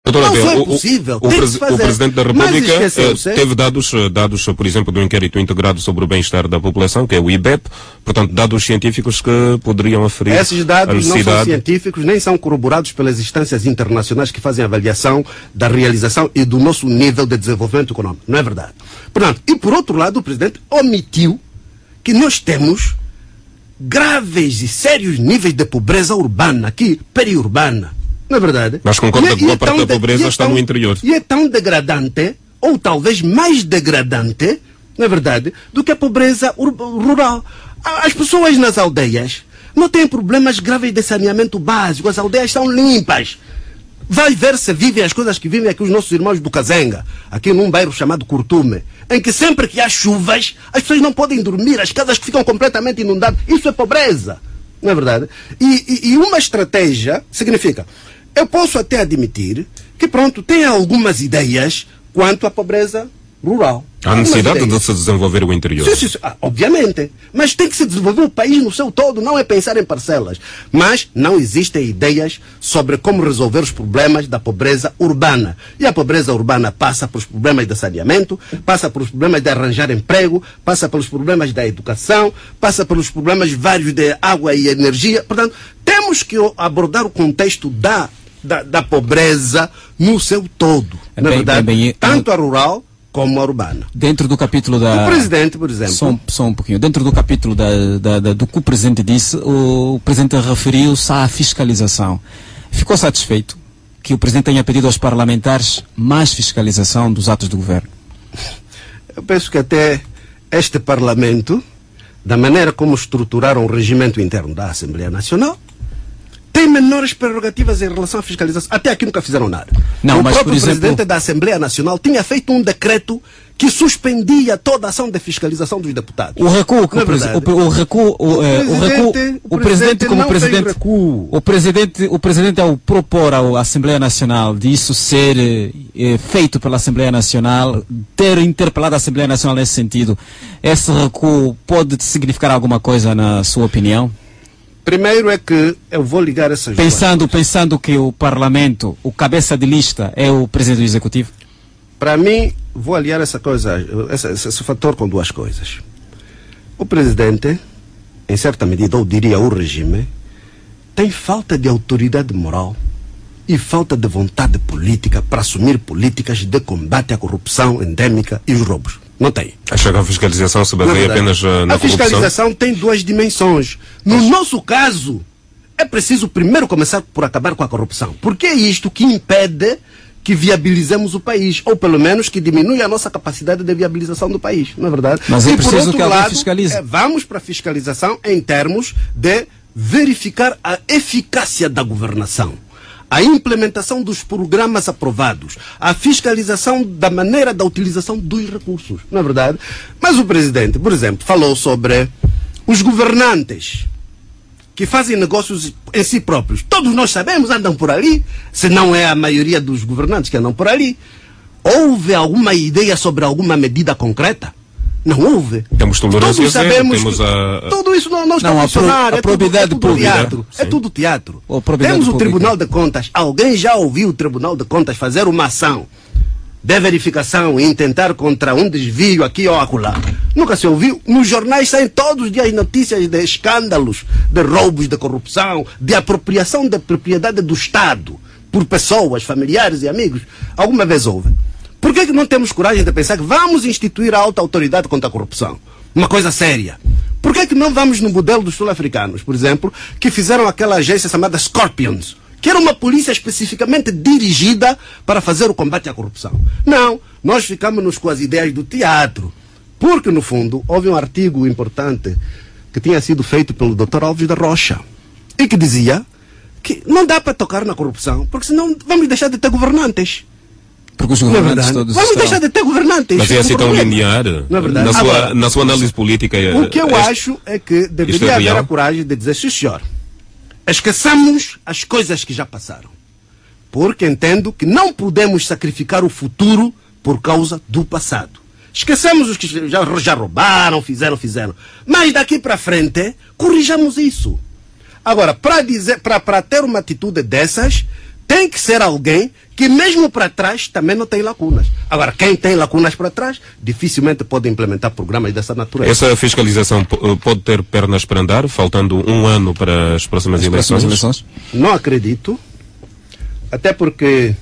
Doutora, não é possível. O Presidente da República teve dados, por exemplo, do inquérito integrado sobre o bem-estar da população, que é o IBEP, portanto, dados científicos que poderiam aferir. Esses dados não são científicos, nem são corroborados pelas instâncias internacionais que fazem avaliação da realização e do nosso nível de desenvolvimento econômico. Não é verdade. Portanto, e por outro lado, o Presidente omitiu que nós temos graves e sérios níveis de pobreza urbana, aqui, periurbana. Não é verdade? Mas concorda que boa parte da pobreza está no interior. E é tão degradante, ou talvez mais degradante, não é verdade, do que a pobreza rural. As pessoas nas aldeias não têm problemas graves de saneamento básico, as aldeias são limpas. Vai ver se vivem as coisas que vivem aqui os nossos irmãos do Kazenga, aqui num bairro chamado Curtume, em que sempre que há chuvas, as pessoas não podem dormir, as casas ficam completamente inundadas. Isso é pobreza, não é verdade? E uma estratégia significa... Eu posso até admitir que, pronto, tem algumas ideias quanto à pobreza rural. Há necessidade de se desenvolver o interior. Sim, obviamente. Mas tem que se desenvolver o país no seu todo, não é pensar em parcelas. Mas não existem ideias sobre como resolver os problemas da pobreza urbana. E a pobreza urbana passa pelos problemas de saneamento, passa pelos problemas de arranjar emprego, passa pelos problemas da educação, passa pelos problemas vários de água e energia. Portanto, temos que abordar o contexto da pobreza no seu todo. Na verdade, tanto a rural como a urbana. Dentro do capítulo da... O Presidente, por exemplo... Só um pouquinho. Dentro do capítulo do que o Presidente disse, o Presidente referiu-se à fiscalização. Ficou satisfeito que o Presidente tenha pedido aos parlamentares mais fiscalização dos atos do Governo? Eu penso que até este Parlamento, da maneira como estruturaram o regimento interno da Assembleia Nacional, tem menores prerrogativas em relação à fiscalização. Até aqui nunca fizeram nada. Não, o mas, próprio por exemplo, Presidente da Assembleia Nacional tinha feito um decreto que suspendia toda a ação de fiscalização dos deputados. O recuo que o Presidente ao propor à Assembleia Nacional disso ser feito pela Assembleia Nacional, ter interpelado a Assembleia Nacional nesse sentido, esse recuo pode significar alguma coisa na sua opinião? Primeiro é que eu vou ligar essas Pensando que o Parlamento, o cabeça de lista, é o Presidente do Executivo? Para mim, vou aliar essa coisa, esse fator com duas coisas. O Presidente, em certa medida, ou diria o regime, tem falta de autoridade moral e falta de vontade política para assumir políticas de combate à corrupção endêmica e os roubos. Não tem. Acha que a fiscalização se baseia apenas na corrupção? A fiscalização tem duas dimensões. No nosso caso, é preciso primeiro começar por acabar com a corrupção. Porque é isto que impede que viabilizemos o país, ou pelo menos que diminui a nossa capacidade de viabilização do país, não é verdade? Mas é preciso que alguém fiscalize. Vamos para a fiscalização em termos de verificar a eficácia da governação, a implementação dos programas aprovados, a fiscalização da maneira da utilização dos recursos, não é verdade? Mas o Presidente, por exemplo, falou sobre os governantes que fazem negócios em si próprios. Todos nós sabemos, andam por ali, se não é a maioria dos governantes que andam por ali. Houve alguma ideia sobre alguma medida concreta? Não houve. Temos tolerância todos sabemos temos tudo isso não está a funcionar. A probidade pública. Teatro. É tudo teatro. Temos o Tribunal de Contas. Alguém já ouviu o Tribunal de Contas fazer uma ação de verificação e intentar contra um desvio aqui ou acolá? Nunca se ouviu. Nos jornais saem todos os dias notícias de escândalos, de roubos, de corrupção, de apropriação da propriedade do Estado por pessoas, familiares e amigos. Alguma vez houve? Por que não temos coragem de pensar que vamos instituir a alta autoridade contra a corrupção? Uma coisa séria. Por que não vamos no modelo dos sul-africanos, por exemplo, que fizeram aquela agência chamada Scorpions, que era uma polícia especificamente dirigida para fazer o combate à corrupção? Não, nós ficamos com as ideias do teatro. Porque, no fundo, houve um artigo importante que tinha sido feito pelo Dr. Alves da Rocha e que dizia que não dá para tocar na corrupção, porque senão vamos deixar de ter governantes. Porque os governantes todos vamos deixar de ter governantes. Mas é assim tão linear? Na sua análise política... O que eu acho é que deveria haver a coragem de dizer, sim senhor, esqueçamos as coisas que já passaram. Porque entendo que não podemos sacrificar o futuro por causa do passado. Esquecemos os que já roubaram, fizeram. Mas daqui para frente, corrijamos isso. Agora, para ter uma atitude dessas, tem que ser alguém que mesmo para trás também não tem lacunas. Agora, quem tem lacunas para trás, dificilmente pode implementar programas dessa natureza. Essa fiscalização pode ter pernas para andar, faltando um ano para as próximas eleições? Não acredito, até porque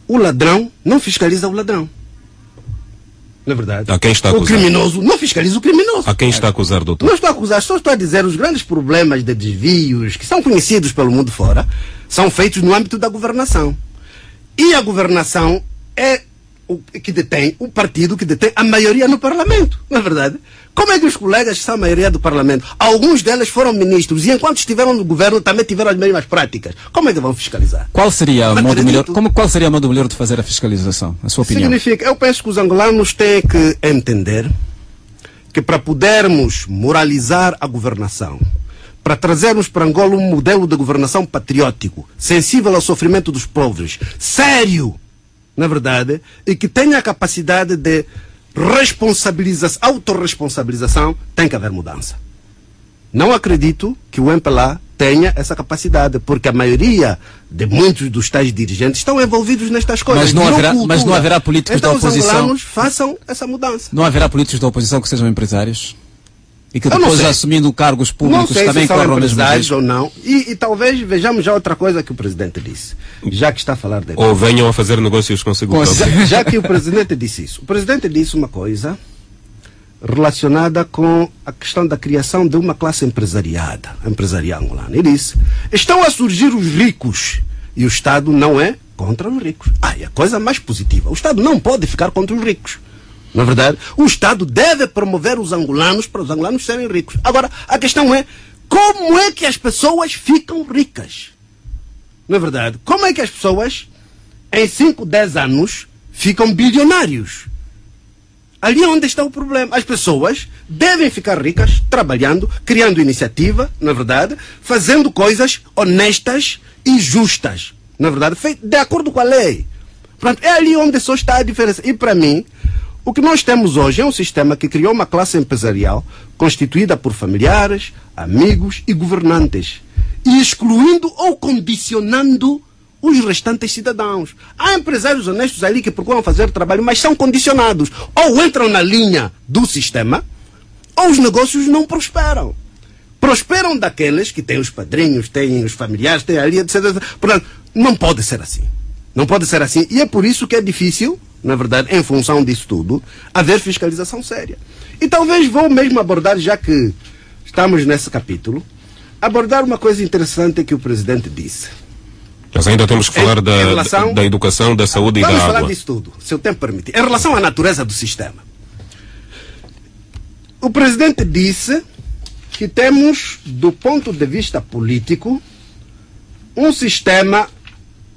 o ladrão não fiscaliza o ladrão. Não é verdade? A quem está a acusar? O criminoso não fiscaliza o criminoso. A quem está a acusar, doutor? Não estou a acusar, só estou a dizer os grandes problemas de desvios que são conhecidos pelo mundo fora são feitos no âmbito da governação. E a governação é o que detém, o partido que detém a maioria no Parlamento, não é verdade? Como é que os colegas que são a maioria do Parlamento, alguns deles foram ministros e enquanto estiveram no governo também tiveram as mesmas práticas, como é que vão fiscalizar? Qual seria o modo melhor? Qual seria o modo melhor de fazer a fiscalização, a sua opinião? Significa, eu penso que os angolanos têm que entender que para podermos moralizar a governação, para trazermos para Angola um modelo de governação patriótico, sensível ao sofrimento dos povos, sério, na verdade, e que tenha a capacidade de autorresponsabilização, tem que haver mudança. Não acredito que o MPLA tenha essa capacidade, porque a maioria de muitos dos tais dirigentes estão envolvidos nestas coisas. Mas não haverá políticos da oposição. Então os angolanos façam essa mudança. Não haverá políticos da oposição que sejam empresários? E que depois, assumindo cargos públicos, também corram o mesmo risco? Ou não. E talvez vejamos já outra coisa que o presidente disse, já que está a falar dele. Ou venham a fazer negócios consigo próprio. Já que o presidente disse isso. O presidente disse uma coisa relacionada com a questão da criação de uma classe empresarial angolana. Ele disse, estão a surgir os ricos e o Estado não é contra os ricos. É a coisa mais positiva. O Estado não pode ficar contra os ricos. Na verdade, o Estado deve promover os angolanos para os angolanos serem ricos. Agora, a questão é, como é que as pessoas ficam ricas? Não é verdade? Como é que as pessoas, em 5, 10 anos, ficam bilionários? Ali é onde está o problema. As pessoas devem ficar ricas trabalhando, criando iniciativa, na verdade, fazendo coisas honestas e justas. Na verdade, de acordo com a lei. Portanto, é ali onde só está a diferença. E para mim, o que nós temos hoje é um sistema que criou uma classe empresarial constituída por familiares, amigos e governantes, e excluindo ou condicionando os restantes cidadãos. Há empresários honestos ali que procuram fazer trabalho, mas são condicionados. Ou entram na linha do sistema, ou os negócios não prosperam. Prosperam daqueles que têm os padrinhos, têm os familiares, têm ali, etc. Portanto, não pode ser assim. Não pode ser assim. E é por isso que é difícil, na verdade, em função disso tudo, haver fiscalização séria. E talvez vou mesmo abordar, já que estamos nesse capítulo, abordar uma coisa interessante que o presidente disse. Mas ainda temos que falar da educação, da saúde e da água. Vamos falar disso tudo, se o tempo permitir. Em relação à natureza do sistema. O presidente disse que temos, do ponto de vista político, um sistema...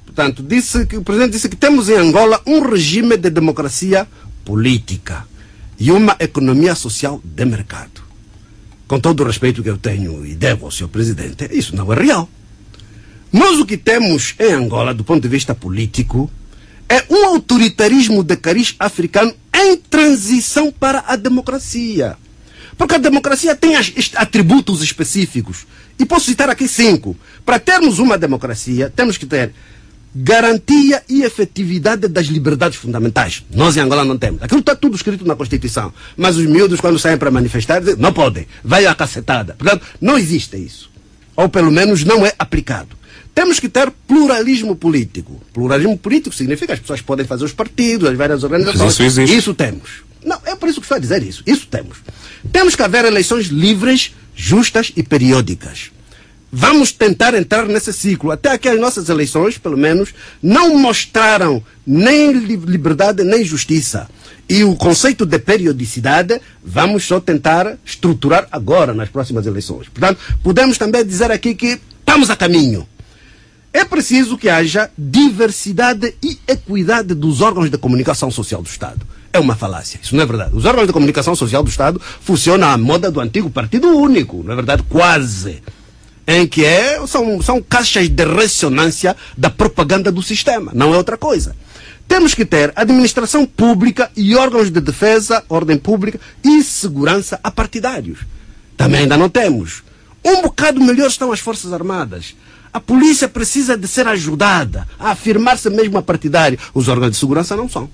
Portanto, o presidente disse que temos em Angola um regime de democracia política e uma economia social de mercado. Com todo o respeito que eu tenho e devo ao senhor presidente, isso não é real. Nós o que temos em Angola, do ponto de vista político, é um autoritarismo de cariz africano em transição para a democracia. Porque a democracia tem atributos específicos. E posso citar aqui 5. Para termos uma democracia, temos que ter garantia e efetividade das liberdades fundamentais. Nós em Angola não temos. Aquilo está tudo escrito na Constituição. Mas os miúdos, quando saem para manifestar, dizem, não podem. Vai a cacetada. Portanto, não existe isso. Ou pelo menos não é aplicado. Temos que ter pluralismo político. Pluralismo político significa que as pessoas podem fazer os partidos, as várias organizações. Isso existe. Isso temos. Não, é por isso que estou a dizer isso. Isso temos. Temos que haver eleições livres, justas e periódicas. Vamos tentar entrar nesse ciclo. Até aqui as nossas eleições, pelo menos, não mostraram nem liberdade nem justiça. E o conceito de periodicidade vamos só tentar estruturar agora, nas próximas eleições. Portanto, podemos também dizer aqui que estamos a caminho. É preciso que haja diversidade e equidade dos órgãos de comunicação social do Estado. É uma falácia, isso não é verdade. Os órgãos de comunicação social do Estado funcionam à moda do antigo Partido Único, não é verdade? Quase. Em que são caixas de ressonância da propaganda do sistema, não é outra coisa. Temos que ter administração pública e órgãos de defesa, ordem pública e segurança apartidários. Também ainda não temos. Um bocado melhor estão as Forças Armadas. A polícia precisa de ser ajudada a afirmar-se mesmo a partidária. Os órgãos de segurança não são.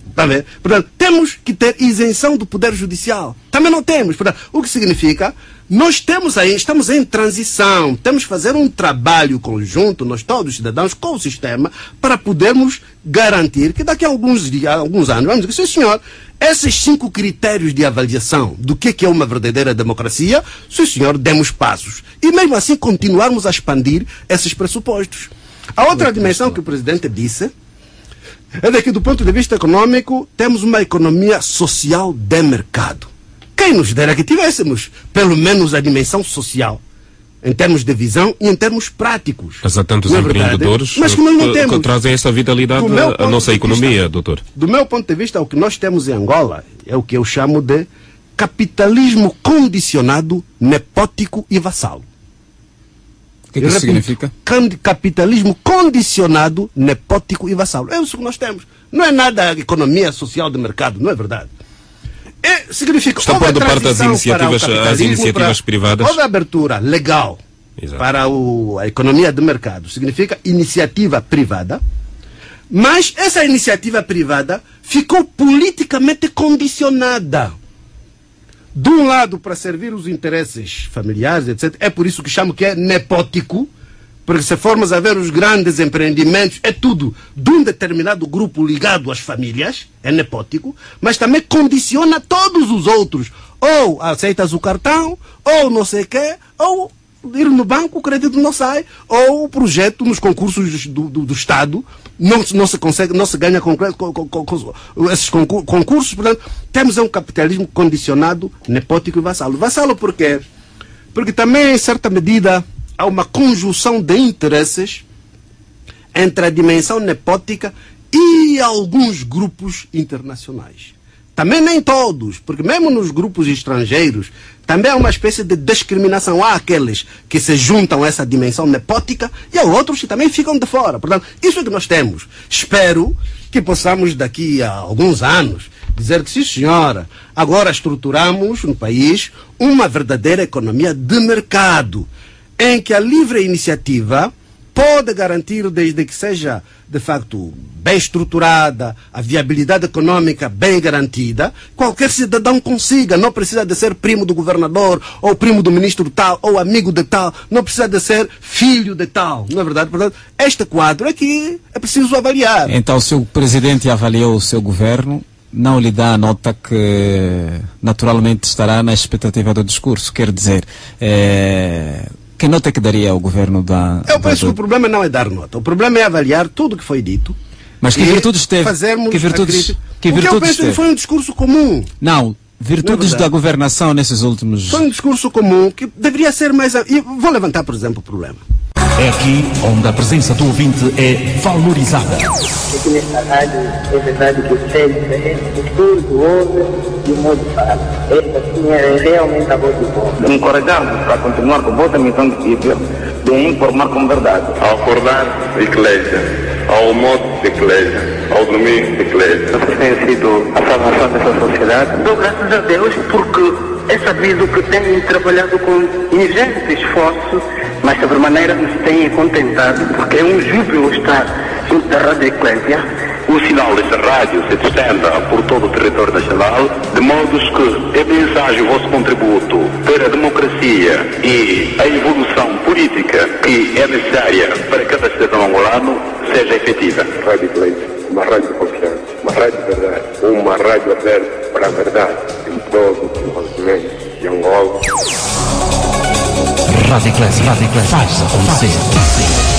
Está a ver? Portanto, temos que ter isenção do Poder Judicial. Também não temos. Portanto, o que significa, nós estamos em transição, temos que fazer um trabalho conjunto, nós todos os cidadãos, com o sistema, para podermos garantir que daqui a alguns anos, vamos dizer, sim senhor, esses 5 critérios de avaliação do que é uma verdadeira democracia, sim senhor, demos passos. E mesmo assim continuarmos a expandir esses pressupostos. A outra dimensão que o presidente disse é de que, do ponto de vista econômico, temos uma economia social de mercado. Quem nos dera que tivéssemos, pelo menos, a dimensão social, em termos de visão e em termos práticos. Mas há tantos empreendedores que trazem essa vitalidade à nossa economia, doutor. Do meu ponto de vista, o que nós temos em Angola é o que eu chamo de capitalismo condicionado, nepótico e vassalo. O que isso significa? Capitalismo condicionado, nepótico e vassalo. É isso que nós temos. Não é nada economia social de mercado, não é verdade. Significa, está pondo parte das iniciativas privadas. Houve abertura legal. Exato. Para a economia de mercado. Significa iniciativa privada. Mas essa iniciativa privada ficou politicamente condicionada. De um lado, para servir os interesses familiares, etc. É por isso que chamo que é nepótico, porque se formos a ver os grandes empreendimentos, é tudo de um determinado grupo ligado às famílias, é nepótico, mas também condiciona todos os outros. Ou aceitas o cartão, ou não sei o quê, ou ir no banco, o crédito não sai, ou o projeto nos concursos do Estado não se consegue, não se ganha com esses concursos. Portanto, temos um capitalismo condicionado, nepótico e vassalo. Vassalo por quê? Porque também, em certa medida, há uma conjunção de interesses entre a dimensão nepótica e alguns grupos internacionais. Também nem todos, porque mesmo nos grupos estrangeiros, também há uma espécie de discriminação. Há aqueles que se juntam a essa dimensão nepótica e há outros que também ficam de fora. Portanto, isso é que nós temos. Espero que possamos, daqui a alguns anos, dizer que, sim senhora, agora estruturamos no país uma verdadeira economia de mercado, em que a livre iniciativa pode garantir, desde que seja, de facto, bem estruturada, a viabilidade econômica bem garantida, qualquer cidadão consiga, não precisa de ser primo do governador, ou primo do ministro tal, ou amigo de tal, não precisa de ser filho de tal, não é verdade? Portanto, este quadro é que é preciso avaliar. Então, o seu presidente avaliou o seu governo, não lhe dá a nota que naturalmente estará na expectativa do discurso, quer dizer... Que nota que daria ao governo da... Eu penso que o problema não é dar nota. O problema é avaliar tudo o que foi dito. Mas que virtudes teve? Fazermos que virtudes eu penso que foi um discurso comum. Não, virtudes da governação nesses últimos... Foi um discurso comum que deveria ser mais... E vou levantar, por exemplo, o problema. É aqui onde a presença do ouvinte é valorizada. Aqui nesta rádio é verdade que o céu é diferente, tudo ouve e o modo fala. Esta sim é realmente a voz do povo. Encorajamos para continuar com a vossa missão de vida, de informar com verdade. Ao acordar da igreja, ao modo da igreja, ao domingo da igreja. Vocês têm sido a salvação dessa sociedade. Dou graças a Deus porque é sabido que têm trabalhado com ingente esforço, mas de sobremaneira nos têm contentado, porque é um júbilo estar junto da Rádio Eclésia. O sinal desta rádio se estenda por todo o território nacional, de modo que a mensagem, o vosso contributo para a democracia e a evolução política que é necessária para cada cidadão angolano seja efetiva. Rádio Eclésia, uma rádio de confiança, uma rádio de verdade, uma rádio aberta para a verdade em todo o desenvolvimento de Angola. Rádio Eclésia, faz acontecer.